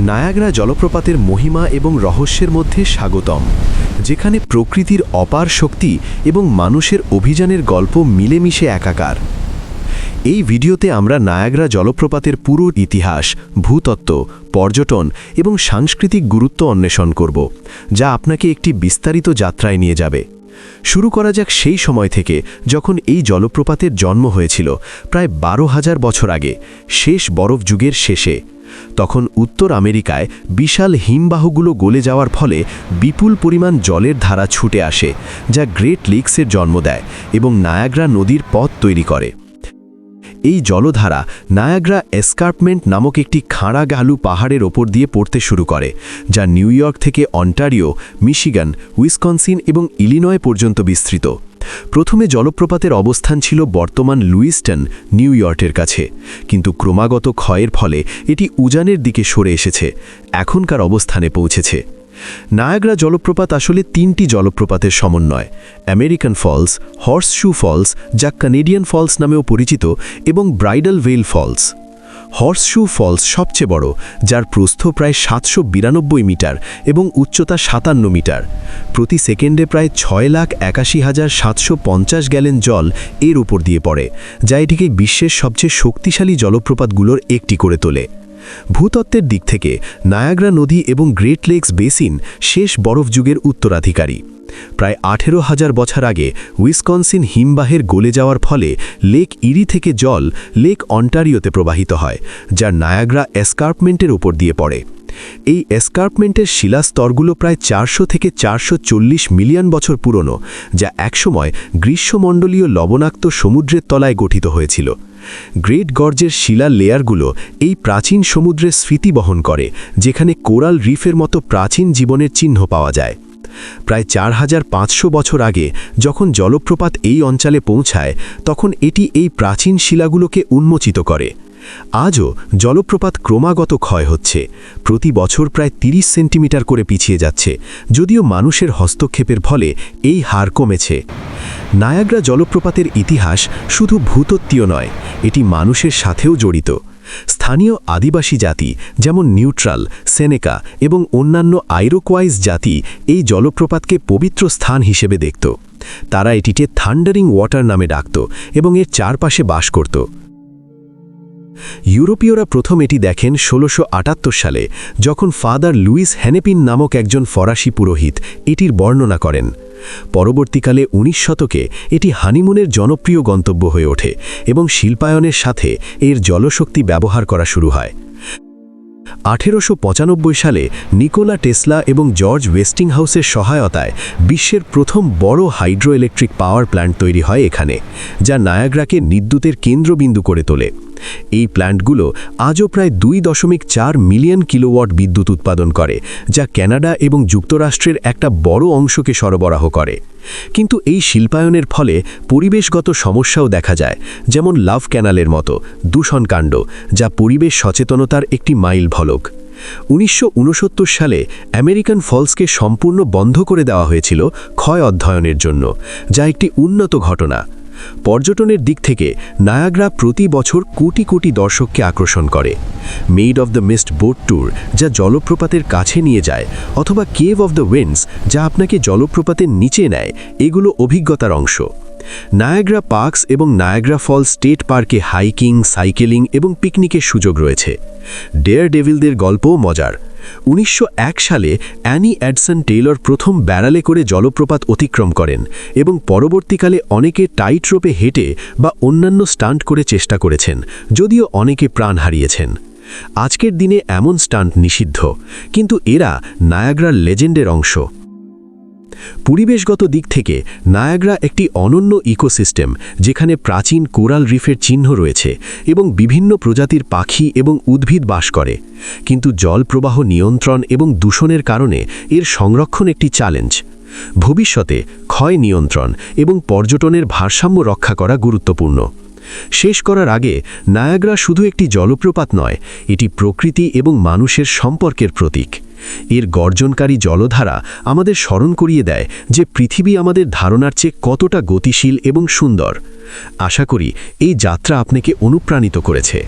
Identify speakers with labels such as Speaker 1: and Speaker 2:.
Speaker 1: Niagara জলপ্রপাতের মহিমা এবং রহস্যের মধ্যে স্বাগতম, যেখানে প্রকৃতির অপার শক্তি এবং মানুষের অভিযানের গল্প মিলেমিশে একাকার। এই ভিডিওতে আমরা নায়াগ্রা জলপ্রপাতের পুরো ইতিহাস, ভূতত্ত্ব, পর্যটন এবং সাংস্কৃতিক গুরুত্ব অন্বেষণ করব, যা আপনাকে একটি বিস্তারিত যাত্রায় নিয়ে যাবে। শুরু করা যাক সেই সময় থেকে যখন এই জলপ্রপাতের জন্ম হয়েছিল, প্রায় 12,000 বছর আগে, শেষ বরফ যুগের শেষে। তখন উত্তর আমেরিকায় বিশাল হিমবাহগুলো গলে যাওয়ার ফলে বিপুল পরিমাণ জলের ধারা ছুটে আসে, যা গ্রেট লেকসের জন্ম দেয় এবং নায়াগ্রা নদীর পথ তৈরি করে। এই জলধারা নায়াগ্রা এসকার্পমেন্ট নামক একটি খাঁড়া গালু পাহাড়ের ওপর দিয়ে পড়তে শুরু করে, যা নিউ ইয়র্ক থেকে অন্টারিও, মিশিগান, উইসকনসিন এবং ইলিনয় পর্যন্ত বিস্তৃত। প্রথমে জলপ্রপাতের অবস্থান ছিল বর্তমান লুইস্টন, নিউ ইয়র্কের কাছে, কিন্তু ক্রমাগত ক্ষয়ের ফলে এটি উজানের দিকে সরে এসেছে, এখনকার অবস্থানে পৌঁছেছে। নায়াগ্রা জলপ্রপাত আসলে 3টি জলপ্রপাতের সমন্বয়: আমেরিকান ফলস, হর্সশু ফলস, যা কানেডিয়ান ফলস নামেও পরিচিত, এবং ব্রাইডাল ভেল ফলস। হর্সশু ফলস সবচেয়ে বড়, যার প্রস্থ প্রায় 792 মিটার এবং উচ্চতা 57 মিটার। প্রতি সেকেন্ডে প্রায় 6,81,750 গ্যালন জল এর উপর দিয়ে পড়ে, যা এটিকে বিশ্বের সবচেয়ে শক্তিশালী জলপ্রপাতগুলোর একটি করে তোলে। ভূতত্ত্বের দিক থেকে নায়াগ্রা নদী এবং গ্রেট লেকস বেসিন শেষ বরফ যুগের উত্তরাধিকারী। প্রায় 18,000 বছর আগে উইসকনসিন হিমবাহের গলে যাওয়ার ফলে লেক ইরি থেকে জল লেক অন্টারিওতে প্রবাহিত হয়, যা নায়াগ্রা এসকার্পমেন্টের উপর দিয়ে পড়ে। এই এসকার্পমেন্টের শিলাস্তরগুলো প্রায় 400 থেকে 440 মিলিয়ন বছর পুরনো, যা একসময় গ্রীষ্মমণ্ডলীয় লবণাক্ত সমুদ্রের তলায় গঠিত হয়েছিল। গ্রেট গর্জের শিলার লেয়ারগুলো এই প্রাচীন সমুদ্রের স্মৃতি বহন করে, যেখানে কোরাল রিফের মতো প্রাচীন জীবনের চিহ্ন পাওয়া যায়। প্রায় 4,500 বছর আগে যখন জলপ্রপাত এই অঞ্চলে পৌঁছায়, তখন এটি এই প্রাচীন শিলাগুলোকে উন্মোচিত করে। আজও জলপ্রপাত ক্রমাগত ক্ষয় হচ্ছে, প্রতি বছর প্রায় 30 সেন্টিমিটার করে পিছিয়ে যাচ্ছে, যদিও মানুষের হস্তক্ষেপের ফলে এই হার কমেছে। নায়াগ্রা জলপ্রপাতের ইতিহাস শুধু ভূতত্ত্বীয় নয়, এটি মানুষের সাথেও জড়িত। স্থানীয় আদিবাসী জাতি যেমন নিউট্রাল, সেনেকা এবং অন্যান্য আইরোকোয়াইজ জাতি এই জলপ্রপাতকে পবিত্র স্থান হিসেবে দেখত। তারা এটিকে থান্ডারিং ওয়াটার নামে ডাকত এবং এর চারপাশে বাস করত। ইউরোপীয়রা প্রথম এটি দেখেন 1678 সালে, যখন ফাদার লুইস হেনেপিন নামক একজন ফরাসি পুরোহিত এটির বর্ণনা করেন। পরবর্তীকালে 19 শতকে এটি হানিমুনের জনপ্রিয় গন্তব্য হয়ে ওঠে এবং শিল্পায়নের সাথে এর জলশক্তি ব্যবহার করা শুরু হয়। 1895 সালে নিকোলা টেসলা এবং জর্জ ওয়েস্টিংহাউসের সহায়তায় বিশ্বের প্রথম বড় হাইড্রো ইলেকট্রিক পাওয়ার প্ল্যান্ট তৈরি হয় এখানে, যা নায়াগ্রাকে বিদ্যুতের কেন্দ্রবিন্দু করে তোলে। এই প্ল্যান্টগুলো আজও প্রায় 2.4 মিলিয়ন কিলোওয়াট বিদ্যুৎ উৎপাদন করে, যা কানাডা এবং যুক্তরাষ্ট্রের একটা বড় অংশকে সরবরাহ করে। কিন্তু এই শিল্পায়নের ফলে পরিবেশগত সমস্যাও দেখা যায়, যেমন লাভ ক্যানালের মতো দূষণকাণ্ড, যা পরিবেশ সচেতনতার একটি মাইল ফলক। 1969 সালে আমেরিকান ফলসকে সম্পূর্ণ বন্ধ করে দেওয়া হয়েছিল ক্ষয় অধ্যয়নের জন্য, যা একটি উন্নত ঘটনা। পর্যটনের দিক থেকে নায়াগ্রা প্রতি বছর কোটি কোটি দর্শককে আকর্ষণ করে। Made of the mist boat tour, যা জলপ্রপাতের কাছে নিয়ে যায়, অথবা কেভ অফ দ্য উইন্ডস, যা আপনাকে জলপ্রপাতের নিচে নেয়, এগুলো অভিজ্ঞতার অংশ। নায়াগ্রা পার্কস এবং নায়াগ্রা ফলস স্টেট পার্কে হাইকিং, সাইকেলিং এবং পিকনিকের সুযোগ রয়েছে। ডেয়ার ডেভিলদের গল্পও মজার। 1901 সালে অ্যানি অ্যাডসন টেইলর প্রথম ব্যারালে করে জলপ্রপাত অতিক্রম করেন এবং পরবর্তীকালে অনেকে টাইট রোপে হেঁটে বা অন্যান্য স্টান্ট করে চেষ্টা করেছেন, যদিও অনেকে প্রাণ হারিয়েছেন। আজকের দিনে এমন স্টান্ট নিষিদ্ধ, কিন্তু এরা নায়াগ্রার লেজেন্ডের অংশ। পরিবেশগত দিক থেকে নায়াগ্রা একটি অনন্য ইকোসিস্টেম, যেখানে প্রাচীন কোরাল রিফের চিহ্ন রয়েছে এবং বিভিন্ন প্রজাতির পাখি এবং উদ্ভিদ বাস করে। কিন্তু জল প্রবাহ নিয়ন্ত্রণ এবং দূষণের কারণে এর সংরক্ষণ একটি চ্যালেঞ্জ। ভবিষ্যতে ক্ষয় নিয়ন্ত্রণ এবং পর্যটনের ভারসাম্য রক্ষা করা গুরুত্বপূর্ণ। শেষ করার আগে, নায়াগ্রা শুধু একটি জলপ্রপাত নয়, এটি প্রকৃতি এবং মানুষের সম্পর্কের প্রতীক। এর গর্জনকারী জলধারা আমাদের স্মরণ করিয়ে দেয় যে পৃথিবী আমাদের ধারণার চেয়ে কতটা গতিশীল এবং সুন্দর। আশা করি এই যাত্রা আপনাকে অনুপ্রাণিত করেছে।